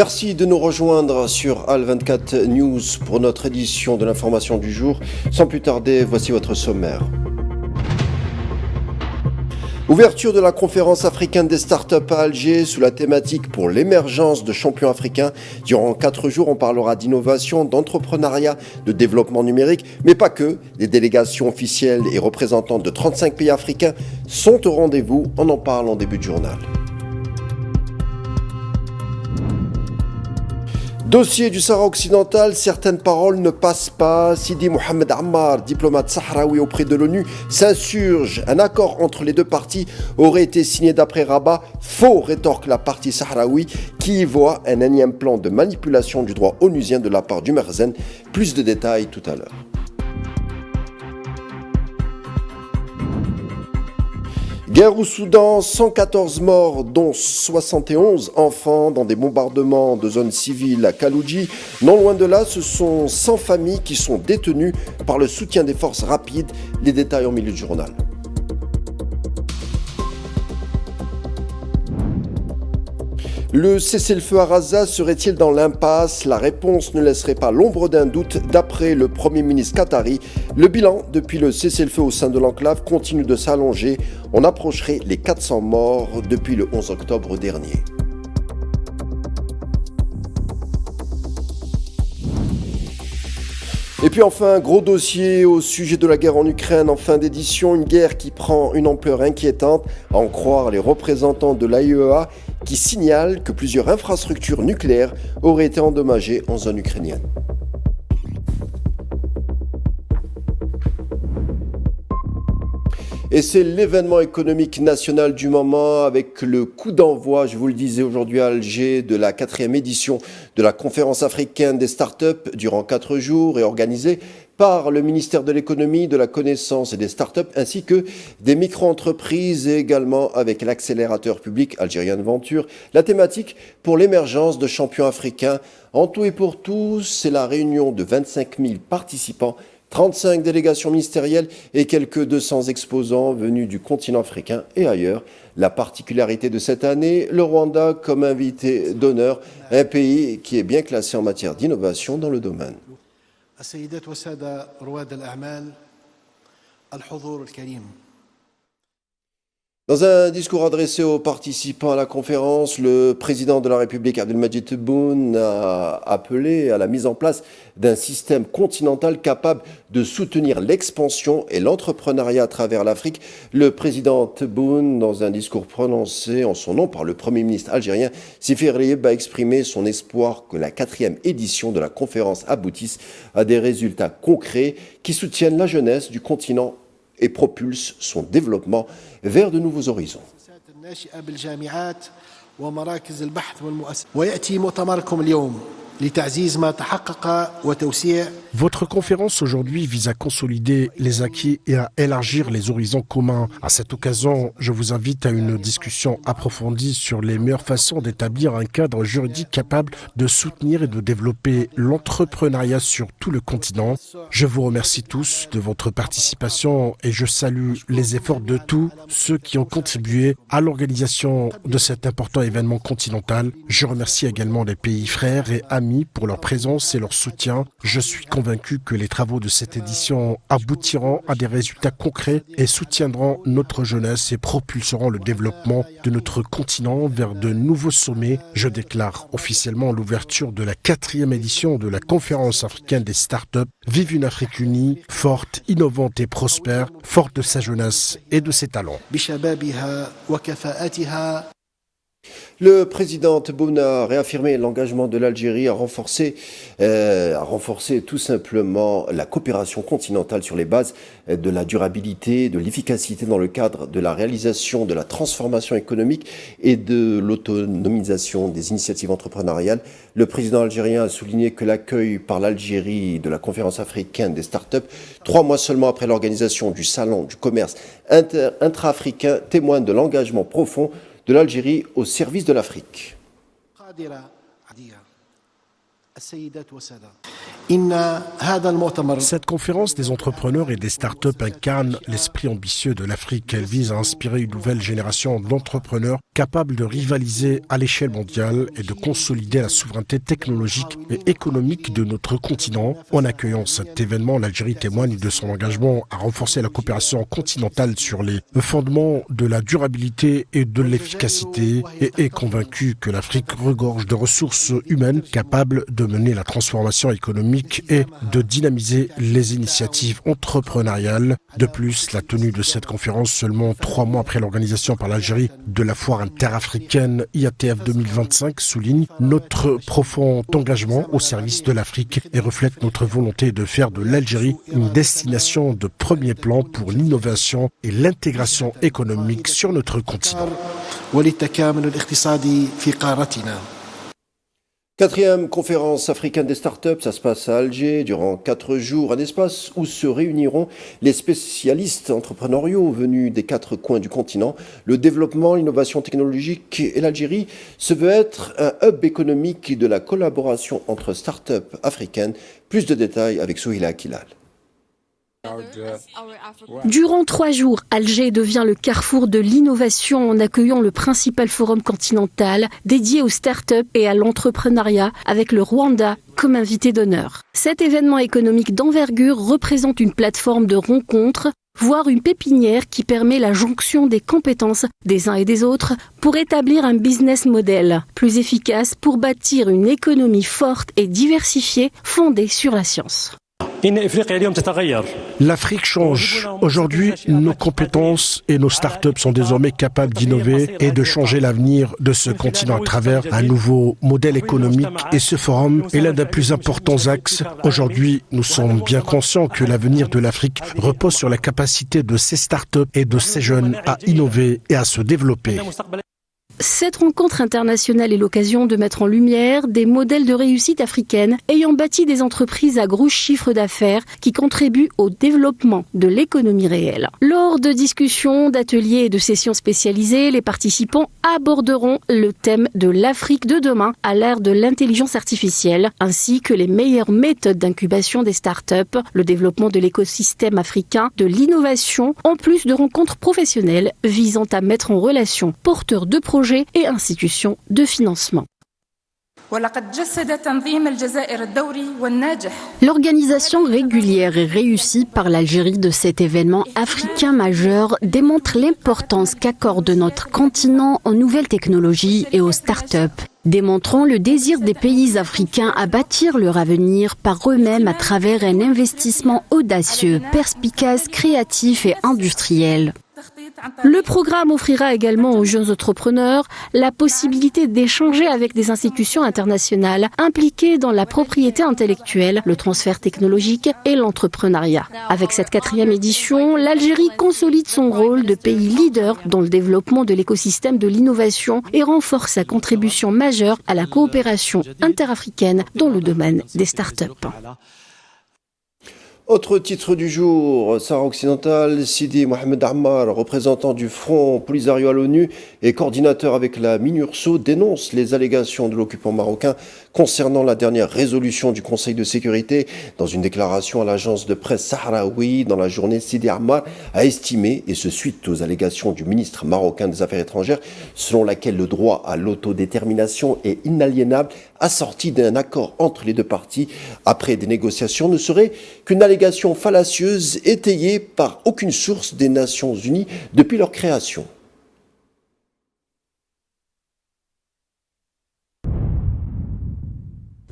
Merci de nous rejoindre sur Al24 News pour notre édition de l'information du jour. Sans plus tarder, voici votre sommaire. Ouverture de la conférence africaine des startups à Alger sous la thématique pour l'émergence de champions africains. Durant 4 jours, on parlera d'innovation, d'entrepreneuriat, de développement numérique, mais pas que. Des délégations officielles et représentantes de 35 pays africains sont au rendez-vous. On en parle en début de journal. Dossier du Sahara occidental, certaines paroles ne passent pas. Sidi Mohamed Ammar, diplomate sahraoui auprès de l'ONU, s'insurge. Un accord entre les deux parties aurait été signé d'après Rabat. Faux, rétorque la partie sahraoui qui y voit un énième plan de manipulation du droit onusien de la part du Merzen. Plus de détails tout à l'heure. Guerre au Soudan, 114 morts, dont 71 enfants dans des bombardements de zones civiles à Kaloudji. Non loin de là, ce sont 100 familles qui sont détenues par le soutien des forces rapides. Les détails au milieu du journal. Le cessez-le-feu à Gaza serait-il dans l'impasse? La réponse ne laisserait pas l'ombre d'un doute d'après le Premier ministre qatari. Le bilan depuis le cessez-le-feu au sein de l'enclave continue de s'allonger. On approcherait les 400 morts depuis le 11 octobre dernier. Et puis enfin, gros dossier au sujet de la guerre en Ukraine en fin d'édition, une guerre qui prend une ampleur inquiétante, à en croire les représentants de l'AIEA qui signalent que plusieurs infrastructures nucléaires auraient été endommagées en zone ukrainienne. Et c'est l'événement économique national du moment avec le coup d'envoi, je vous le disais aujourd'hui à Alger, de la 4e édition de la conférence africaine des startups durant 4 jours et organisée par le ministère de l'économie, de la connaissance et des startups ainsi que des micro-entreprises et également avec l'accélérateur public Algerian Venture. La thématique pour l'émergence de champions africains. En tout et pour tout, c'est la réunion de 25 000 participants, 35 délégations ministérielles et quelques 200 exposants venus du continent africain et ailleurs. La particularité de cette année, le Rwanda comme invité d'honneur, un pays qui est bien classé en matière d'innovation dans le domaine. Dans un discours adressé aux participants à la conférence, le président de la République, Abdelmadjid Tebboune, a appelé à la mise en place d'un système continental capable de soutenir l'expansion et l'entrepreneuriat à travers l'Afrique. Le président Tebboune, dans un discours prononcé en son nom par le Premier ministre algérien, Sifir Riyeb, a exprimé son espoir que la 4e édition de la conférence aboutisse à des résultats concrets qui soutiennent la jeunesse du continent et propulse son développement vers de nouveaux horizons. Votre conférence aujourd'hui vise à consolider les acquis et à élargir les horizons communs. À cette occasion, je vous invite à une discussion approfondie sur les meilleures façons d'établir un cadre juridique capable de soutenir et de développer l'entrepreneuriat sur tout le continent. Je vous remercie tous de votre participation et je salue les efforts de tous ceux qui ont contribué à l'organisation de cet important événement continental. Je remercie également les pays frères et amis pour leur présence et leur soutien. Je suis convaincu que les travaux de cette édition aboutiront à des résultats concrets et soutiendront notre jeunesse et propulseront le développement de notre continent vers de nouveaux sommets. Je déclare officiellement l'ouverture de la 4e édition de la conférence africaine des startups. Vive une Afrique unie, forte, innovante et prospère, forte de sa jeunesse et de ses talents. Le président Tebboune a réaffirmé l'engagement de l'Algérie à renforcer tout simplement la coopération continentale sur les bases de la durabilité, de l'efficacité dans le cadre de la réalisation de la transformation économique et de l'autonomisation des initiatives entrepreneuriales. Le président algérien a souligné que l'accueil par l'Algérie de la conférence africaine des startups, 3 mois seulement après l'organisation du salon du commerce intra-africain, témoigne de l'engagement profond de l'Algérie au service de l'Afrique. Cette conférence des entrepreneurs et des startups incarne l'esprit ambitieux de l'Afrique. Elle vise à inspirer une nouvelle génération d'entrepreneurs capables de rivaliser à l'échelle mondiale et de consolider la souveraineté technologique et économique de notre continent. En accueillant cet événement, l'Algérie témoigne de son engagement à renforcer la coopération continentale sur les fondements de la durabilité et de l'efficacité et est convaincue que l'Afrique regorge de ressources humaines capables de mener la transformation économique et de dynamiser les initiatives entrepreneuriales. De plus, la tenue de cette conférence seulement 3 mois après l'organisation par l'Algérie de la foire interafricaine IATF 2025 souligne notre profond engagement au service de l'Afrique et reflète notre volonté de faire de l'Algérie une destination de premier plan pour l'innovation et l'intégration économique sur notre continent. 4e conférence africaine des startups, ça se passe à Alger durant 4 jours, un espace où se réuniront les spécialistes entrepreneuriaux venus des 4 coins du continent. Le développement, l'innovation technologique et l'Algérie se veut être un hub économique de la collaboration entre startups africaines. Plus de détails avec Souhila Kilal. Durant 3 jours, Alger devient le carrefour de l'innovation en accueillant le principal forum continental dédié aux startups et à l'entrepreneuriat avec le Rwanda comme invité d'honneur. Cet événement économique d'envergure représente une plateforme de rencontres, voire une pépinière qui permet la jonction des compétences des uns et des autres pour établir un business model plus efficace pour bâtir une économie forte et diversifiée fondée sur la science. L'Afrique change. Aujourd'hui, nos compétences et nos startups sont désormais capables d'innover et de changer l'avenir de ce continent à travers un nouveau modèle économique. Et ce forum est l'un des plus importants axes. Aujourd'hui, nous sommes bien conscients que l'avenir de l'Afrique repose sur la capacité de ces startups et de ces jeunes à innover et à se développer. Cette rencontre internationale est l'occasion de mettre en lumière des modèles de réussite africaine ayant bâti des entreprises à gros chiffres d'affaires qui contribuent au développement de l'économie réelle. Lors de discussions, d'ateliers et de sessions spécialisées, les participants aborderont le thème de l'Afrique de demain à l'ère de l'intelligence artificielle, ainsi que les meilleures méthodes d'incubation des startups, le développement de l'écosystème africain, de l'innovation, en plus de rencontres professionnelles visant à mettre en relation porteurs de projets et institutions de financement. L'organisation régulière et réussie par l'Algérie de cet événement africain majeur démontre l'importance qu'accorde notre continent aux nouvelles technologies et aux startups, démontrant le désir des pays africains à bâtir leur avenir par eux-mêmes à travers un investissement audacieux, perspicace, créatif et industriel. Le programme offrira également aux jeunes entrepreneurs la possibilité d'échanger avec des institutions internationales impliquées dans la propriété intellectuelle, le transfert technologique et l'entrepreneuriat. Avec cette 4e édition, l'Algérie consolide son rôle de pays leader dans le développement de l'écosystème de l'innovation et renforce sa contribution majeure à la coopération interafricaine dans le domaine des startups. Autre titre du jour, Sahara occidentale, Sidi Mohamed Ammar, représentant du Front Polisario à l'ONU et coordinateur avec la MINURSO, dénonce les allégations de l'occupant marocain concernant la dernière résolution du Conseil de sécurité. Dans une déclaration à l'agence de presse sahraoui, dans la journée, Sidi Ammar a estimé, et ce suite aux allégations du ministre marocain des Affaires étrangères, selon laquelle le droit à l'autodétermination est inaliénable, assorti d'un accord entre les deux parties après des négociations, ne serait qu'une allégation fallacieuse étayée par aucune source des Nations Unies depuis leur création.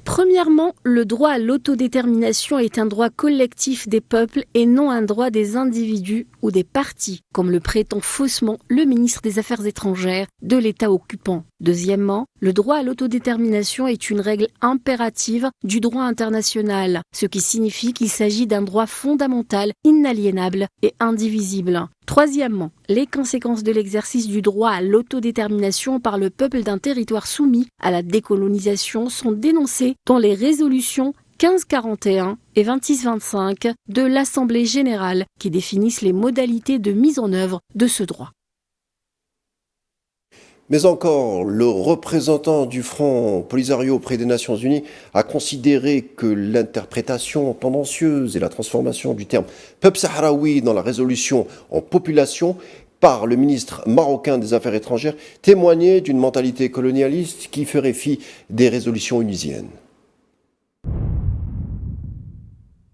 Premièrement, le droit à l'autodétermination est un droit collectif des peuples et non un droit des individus ou des partis, comme le prétend faussement le ministre des Affaires étrangères de l'État occupant. Deuxièmement, le droit à l'autodétermination est une règle impérative du droit international, ce qui signifie qu'il s'agit d'un droit fondamental, inaliénable et indivisible. Troisièmement, les conséquences de l'exercice du droit à l'autodétermination par le peuple d'un territoire soumis à la décolonisation sont dénoncées dans les résolutions 1541 et 2625 de l'Assemblée générale qui définissent les modalités de mise en œuvre de ce droit. Mais encore, le représentant du Front Polisario auprès des Nations Unies a considéré que l'interprétation tendancieuse et la transformation du terme peuple sahraoui dans la résolution en population par le ministre marocain des Affaires étrangères témoignait d'une mentalité colonialiste qui ferait fi des résolutions onusiennes.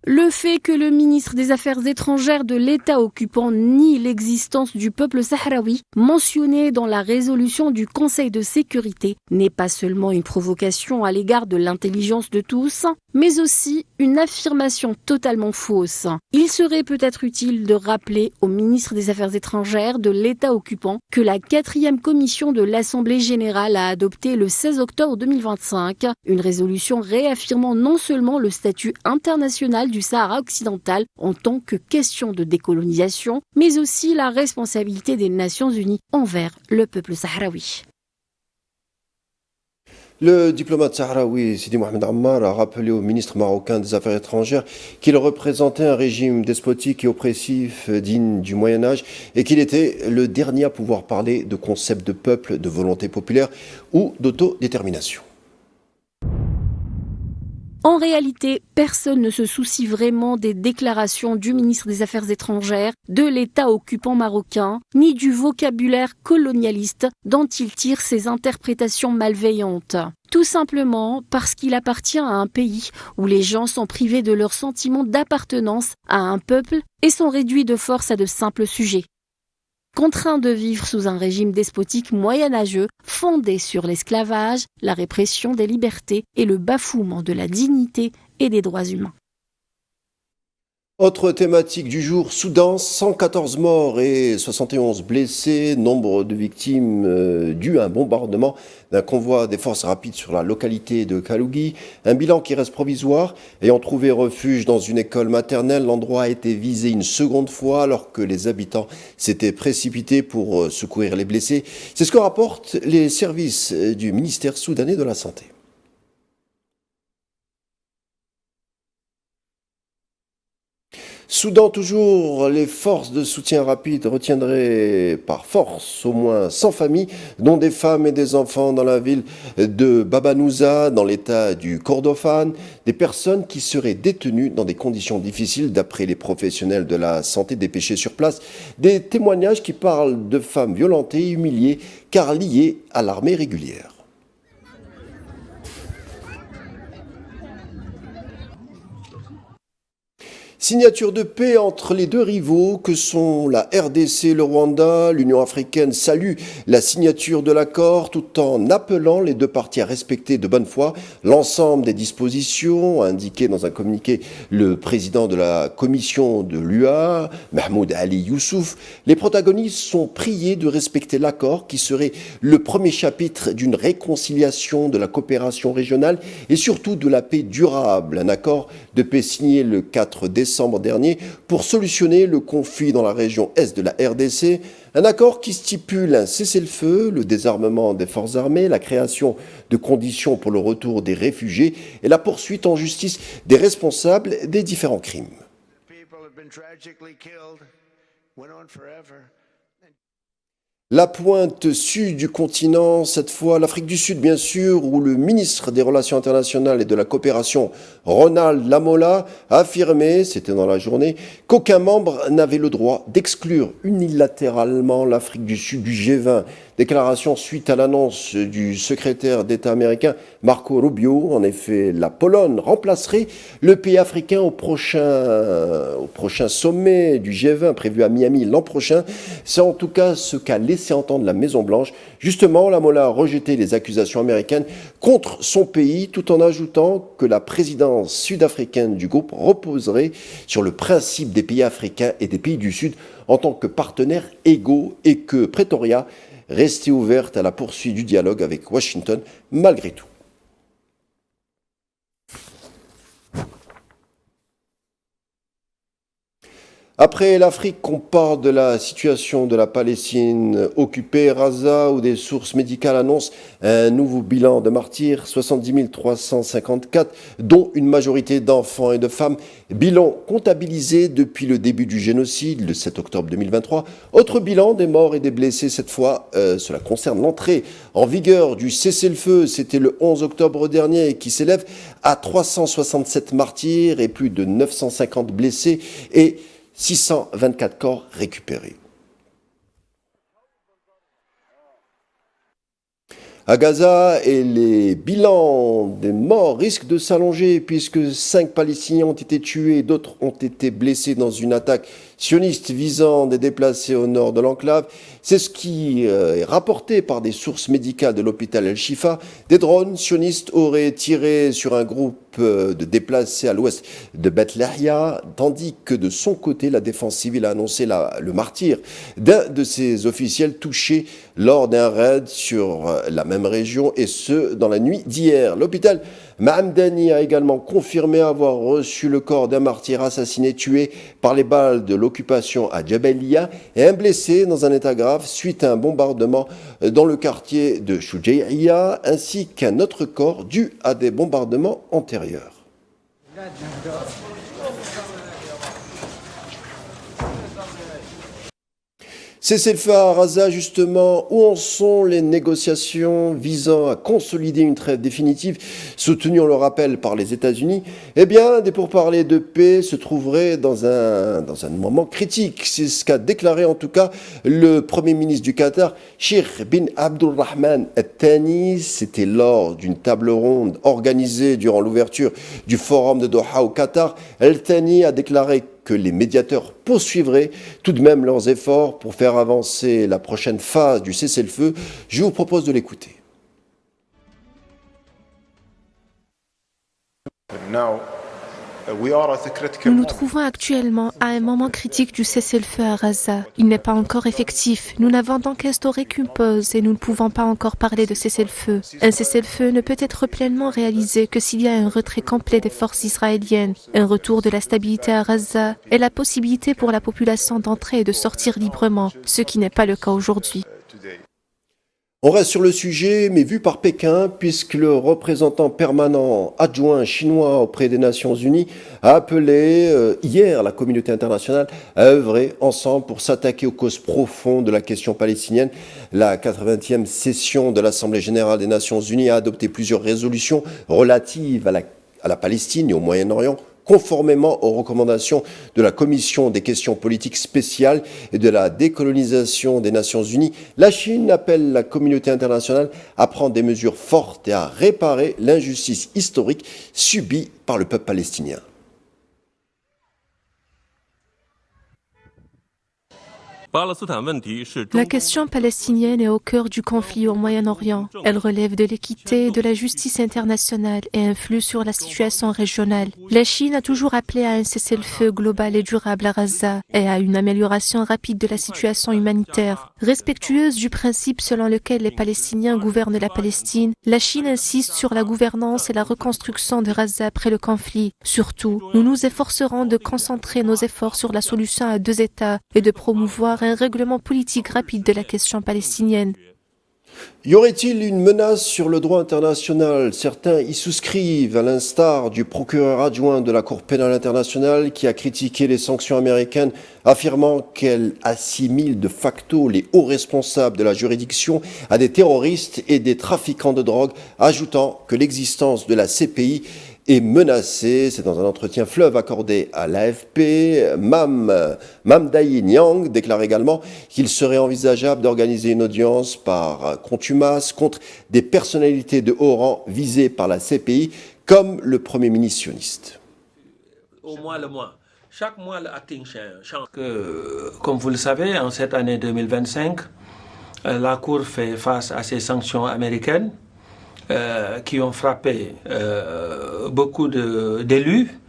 Le fait que le ministre des Affaires étrangères de l'État occupant nie l'existence du peuple sahraoui mentionné dans la résolution du Conseil de sécurité n'est pas seulement une provocation à l'égard de l'intelligence de tous, mais aussi une affirmation totalement fausse. Il serait peut-être utile de rappeler au ministre des Affaires étrangères de l'État occupant que la 4e commission de l'Assemblée générale a adopté le 16 octobre 2025 une résolution réaffirmant non seulement le statut international du Sahara occidental en tant que question de décolonisation, mais aussi la responsabilité des Nations Unies envers le peuple sahraoui. Le diplomate sahraoui Sidi Mohamed Ammar a rappelé au ministre marocain des Affaires étrangères qu'il représentait un régime despotique et oppressif digne du Moyen-Âge et qu'il était le dernier à pouvoir parler de concept de peuple, de volonté populaire ou d'autodétermination. En réalité, personne ne se soucie vraiment des déclarations du ministre des Affaires étrangères, de l'État occupant marocain, ni du vocabulaire colonialiste dont il tire ses interprétations malveillantes. Tout simplement parce qu'il appartient à un pays où les gens sont privés de leur sentiment d'appartenance à un peuple et sont réduits de force à de simples sujets. Contraints de vivre sous un régime despotique moyenâgeux fondé sur l'esclavage, la répression des libertés et le bafouement de la dignité et des droits humains. Autre thématique du jour, Soudan, 114 morts et 71 blessés, nombre de victimes dues à un bombardement d'un convoi des forces rapides sur la localité de Kalougi, un bilan qui reste provisoire. Ayant trouvé refuge dans une école maternelle, l'endroit a été visé une seconde fois alors que les habitants s'étaient précipités pour secourir les blessés. C'est ce que rapportent les services du ministère soudanais de la Santé. Soudan toujours, les forces de soutien rapide retiendraient par force au moins 100 familles, dont des femmes et des enfants dans la ville de Babanouza, dans l'état du Kordofan, des personnes qui seraient détenues dans des conditions difficiles d'après les professionnels de la santé dépêchés sur place, des témoignages qui parlent de femmes violentées et humiliées car liées à l'armée régulière. Signature de paix entre les deux rivaux que sont la RDC et le Rwanda. L'Union africaine salue la signature de l'accord tout en appelant les deux parties à respecter de bonne foi l'ensemble des dispositions, a indiqué dans un communiqué le président de la commission de l'UA, Mahmoud Ali Youssouf. Les protagonistes sont priés de respecter l'accord qui serait le premier chapitre d'une réconciliation de la coopération régionale et surtout de la paix durable. Un accord de paix signé le 4 décembre dernier pour solutionner le conflit dans la région est de la RDC, un accord qui stipule un cessez-le-feu, le désarmement des forces armées, la création de conditions pour le retour des réfugiés et la poursuite en justice des responsables des différents crimes. La pointe sud du continent, cette fois l'Afrique du Sud bien sûr, où le ministre des Relations internationales et de la coopération, Ronald Lamola, a affirmé, c'était dans la journée, qu'aucun membre n'avait le droit d'exclure unilatéralement l'Afrique du Sud du G20. Déclaration suite à l'annonce du secrétaire d'État américain Marco Rubio. En effet, la Pologne remplacerait le pays africain au prochain sommet du G20 prévu à Miami l'an prochain. C'est en tout cas ce qu'a laissé entendre la Maison-Blanche. Justement, Lamola a rejeté les accusations américaines contre son pays tout en ajoutant que la présidence sud-africaine du groupe reposerait sur le principe des pays africains et des pays du Sud en tant que partenaires égaux et que Pretoria restait ouverte à la poursuite du dialogue avec Washington malgré tout. Après l'Afrique, on parle de la situation de la Palestine occupée, Gaza, où des sources médicales annoncent un nouveau bilan de martyrs, 70 354, dont une majorité d'enfants et de femmes. Bilan comptabilisé depuis le début du génocide, le 7 octobre 2023. Autre bilan des morts et des blessés, cette fois, cela concerne l'entrée en vigueur du cessez-le-feu. C'était le 11 octobre dernier, qui s'élève à 367 martyrs et plus de 950 blessés et 624 corps récupérés. À Gaza, et les bilans des morts risquent de s'allonger puisque 5 Palestiniens ont été tués et d'autres ont été blessés dans une attaque sioniste visant des déplacés au nord de l'enclave. C'est ce qui est rapporté par des sources médicales de l'hôpital El-Shifa. Des drones sionistes auraient tiré sur un groupe de déplacés à l'ouest de Beth Lahia, tandis que de son côté, la défense civile a annoncé le martyre d'un de ses officiels touchés lors d'un raid sur la même région, et ce, dans la nuit d'hier. L'hôpital Mahamdani a également confirmé avoir reçu le corps d'un martyr assassiné tué par les balles de l'occupation à Jabalia et un blessé dans un état grave suite à un bombardement dans le quartier de Shujaiya, ainsi qu'un autre corps dû à des bombardements antérieurs. Cessez-le-feu à Gaza, justement, où en sont les négociations visant à consolider une trêve définitive, soutenue, on le rappelle, par les États-Unis? Eh bien, des pourparlers de paix se trouveraient dans un moment critique. C'est ce qu'a déclaré en tout cas le Premier ministre du Qatar, Sheikh bin Abdulrahman Al-Thani. C'était lors d'une table ronde organisée durant l'ouverture du forum de Doha au Qatar. Al-Thani a déclaré que les médiateurs poursuivraient tout de même leurs efforts pour faire avancer la prochaine phase du cessez-le-feu. Je vous propose de l'écouter. Nous nous trouvons actuellement à un moment critique du cessez-le-feu à Gaza. Il n'est pas encore effectif. Nous n'avons donc instauré qu'une pause et nous ne pouvons pas encore parler de cessez-le-feu. Un cessez-le-feu ne peut être pleinement réalisé que s'il y a un retrait complet des forces israéliennes, un retour de la stabilité à Gaza et la possibilité pour la population d'entrer et de sortir librement, ce qui n'est pas le cas aujourd'hui. On reste sur le sujet, mais vu par Pékin, puisque le représentant permanent adjoint chinois auprès des Nations Unies a appelé hier la communauté internationale à œuvrer ensemble pour s'attaquer aux causes profondes de la question palestinienne. La 80e session de l'Assemblée générale des Nations Unies a adopté plusieurs résolutions relatives à la Palestine et au Moyen-Orient, conformément aux recommandations de la Commission des questions politiques spéciales et de la décolonisation des Nations Unies. La Chine appelle la communauté internationale à prendre des mesures fortes et à réparer l'injustice historique subie par le peuple palestinien. La question palestinienne est au cœur du conflit au Moyen-Orient. Elle relève de l'équité et de la justice internationale et influe sur la situation régionale. La Chine a toujours appelé à un cessez-le-feu global et durable à Gaza et à une amélioration rapide de la situation humanitaire. Respectueuse du principe selon lequel les Palestiniens gouvernent la Palestine, la Chine insiste sur la gouvernance et la reconstruction de Gaza après le conflit. Surtout, nous nous efforcerons de concentrer nos efforts sur la solution à 2 États et de promouvoir un règlement politique rapide de la question palestinienne. Y aurait-il une menace sur le droit international? Certains y souscrivent, à l'instar du procureur adjoint de la Cour pénale internationale qui a critiqué les sanctions américaines, affirmant qu'elles assimilent de facto les hauts responsables de la juridiction à des terroristes et des trafiquants de drogue, ajoutant que l'existence de la CPI est menacée. C'est dans un entretien fleuve accordé à l'AFP. Mamdai Niang déclare également qu'il serait envisageable d'organiser une audience par contumace contre des personnalités de haut rang visées par la CPI, comme le Premier ministre sioniste. Au mois le mois. Chaque mois, le acting change. Comme vous le savez, en cette année 2025, la Cour fait face à ces sanctions américaines qui ont frappé beaucoup d'élus,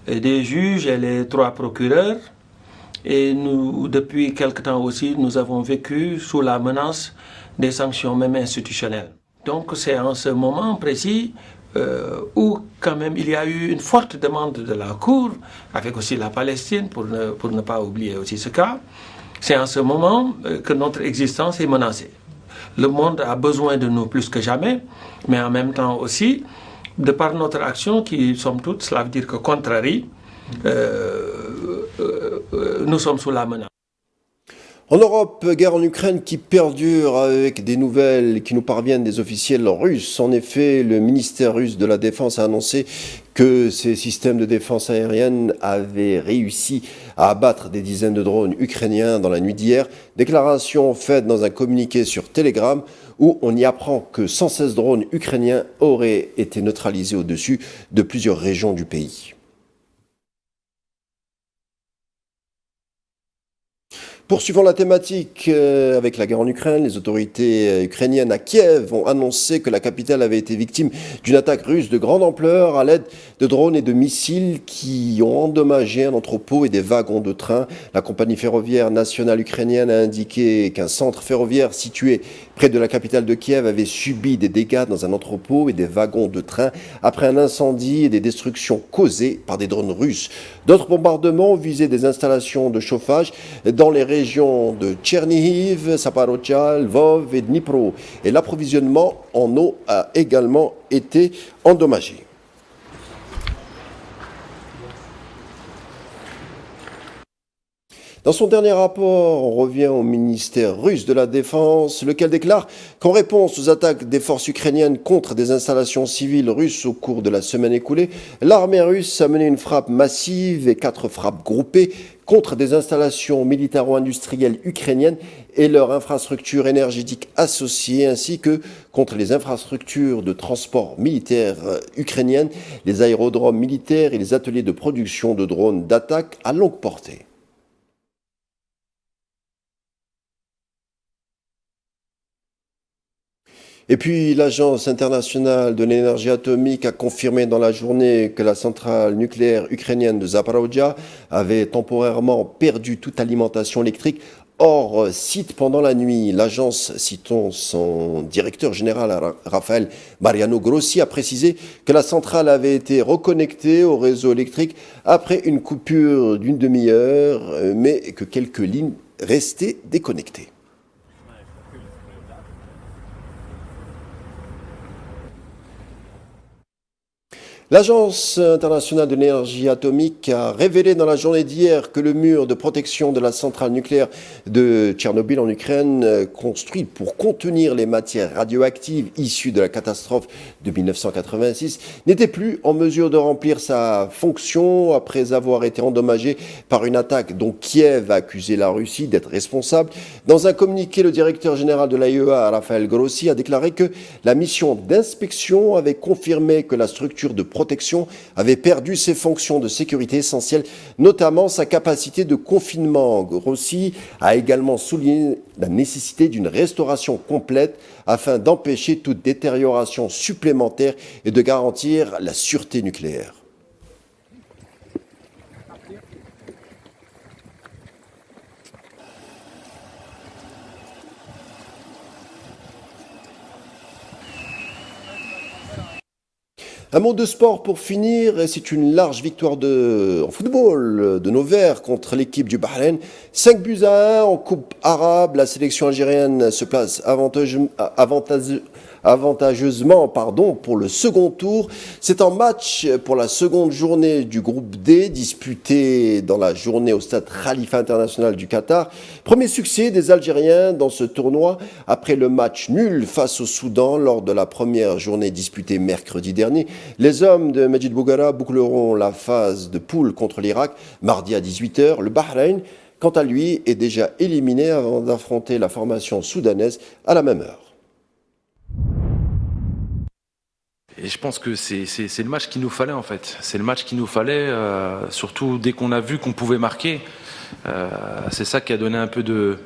des juges et les 3 procureurs. Et nous, depuis quelque temps aussi, nous avons vécu sous la menace des sanctions même institutionnelles. Donc c'est en ce moment précis où quand même il y a eu une forte demande de la Cour, avec aussi la Palestine, pour ne pas oublier aussi ce cas. C'est en ce moment que notre existence est menacée. Le monde a besoin de nous plus que jamais, mais en même temps aussi, de par notre action qui, somme toute, cela veut dire que contrarie, nous sommes sous la menace. En Europe, guerre en Ukraine qui perdure avec des nouvelles qui nous parviennent des officiels russes. En effet, le ministère russe de la Défense a annoncé que ses systèmes de défense aérienne avaient réussi à abattre des dizaines de drones ukrainiens dans la nuit d'hier. Déclaration faite dans un communiqué sur Telegram où on y apprend que 116 drones ukrainiens auraient été neutralisés au-dessus de plusieurs régions du pays. Poursuivons la thématique avec la guerre en Ukraine. Les autorités ukrainiennes à Kiev ont annoncé que la capitale avait été victime d'une attaque russe de grande ampleur à l'aide de drones et de missiles qui ont endommagé un entrepôt et des wagons de train. La compagnie ferroviaire nationale ukrainienne a indiqué qu'un centre ferroviaire situé près de la capitale de Kiev avait subi des dégâts dans un entrepôt et des wagons de train après un incendie et des destructions causées par des drones russes. D'autres bombardements visaient des installations de chauffage dans les régions de Tchernihiv, Zaporizhzhia, Lvov et Dnipro. Et l'approvisionnement en eau a également été endommagé. Dans son dernier rapport, on revient au ministère russe de la Défense, lequel déclare qu'en réponse aux attaques des forces ukrainiennes contre des installations civiles russes au cours de la semaine écoulée, l'armée russe a mené une frappe massive et 4 frappes groupées contre des installations militaro-industrielles ukrainiennes et leurs infrastructures énergétiques associées, ainsi que contre les infrastructures de transport militaire ukrainiennes, les aérodromes militaires et les ateliers de production de drones d'attaque à longue portée. Et puis, l'Agence internationale de l'énergie atomique a confirmé dans la journée que la centrale nucléaire ukrainienne de Zaporizhzhia avait temporairement perdu toute alimentation électrique hors site pendant la nuit. L'agence, citons son directeur général Rafael Mariano Grossi, a précisé que la centrale avait été reconnectée au réseau électrique après une coupure d'une demi-heure, mais que quelques lignes restaient déconnectées. L'Agence internationale de l'énergie atomique a révélé dans la journée d'hier que le mur de protection de la centrale nucléaire de Tchernobyl en Ukraine, construit pour contenir les matières radioactives issues de la catastrophe de 1986, n'était plus en mesure de remplir sa fonction après avoir été endommagé par une attaque dont Kiev a accusé la Russie d'être responsable. Dans un communiqué, le directeur général de l'AIEA, Rafael Grossi, a déclaré que la mission d'inspection avait confirmé que la structure de protection avait perdu ses fonctions de sécurité essentielles, notamment sa capacité de confinement. Grossi a également souligné la nécessité d'une restauration complète afin d'empêcher toute détérioration supplémentaire et de garantir la sûreté nucléaire. Un mot de sport pour finir, et c'est une large victoire en football de nos Verts contre l'équipe du Bahreïn. 5-1 en Coupe arabe, la sélection algérienne se place avantageusement pour le second tour. C'est un match pour la seconde journée du groupe D, disputé dans la journée au stade Khalifa International du Qatar. Premier succès des Algériens dans ce tournoi après le match nul face au Soudan lors de la première journée disputée mercredi dernier. Les hommes de Majid Bouguera boucleront la phase de poule contre l'Irak mardi à 18h. Le Bahreïn, quant à lui, est déjà éliminé avant d'affronter la formation soudanaise à la même heure. Et je pense que c'est le match qu'il nous fallait en fait. C'est le match qu'il nous fallait, surtout dès qu'on a vu qu'on pouvait marquer. C'est ça qui a donné un peu de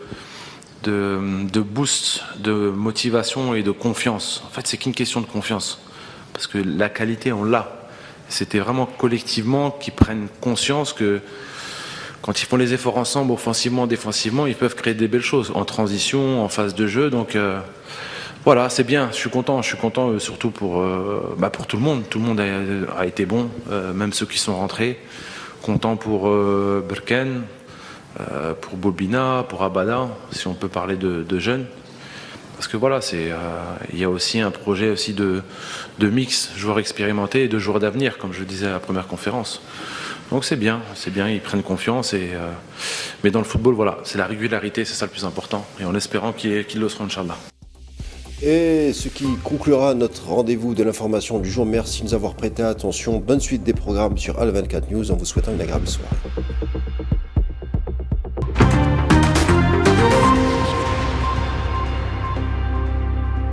boost, de motivation et de confiance. En fait, c'est qu'une question de confiance. Parce que la qualité, on l'a. C'était vraiment collectivement qu'ils prennent conscience que quand ils font les efforts ensemble, offensivement, défensivement, ils peuvent créer des belles choses en transition, en phase de jeu. Donc Voilà, c'est bien, je suis content surtout pour tout le monde. Tout le monde a été bon, même ceux qui sont rentrés. Content pour Berken, pour Bobina, pour Abada, si on peut parler de jeunes. Parce que voilà, il y a aussi un projet aussi de mix, joueurs expérimentés et de joueurs d'avenir, comme je le disais à la première conférence. Donc c'est bien, ils prennent confiance. Mais dans le football, voilà, c'est la régularité, c'est ça le plus important. Et en espérant qu'ils le seront, Inch'Allah. Et ce qui conclura notre rendez-vous de l'information du jour. Merci de nous avoir prêté attention. Bonne suite des programmes sur Al 24 News en vous souhaitant une agréable soirée.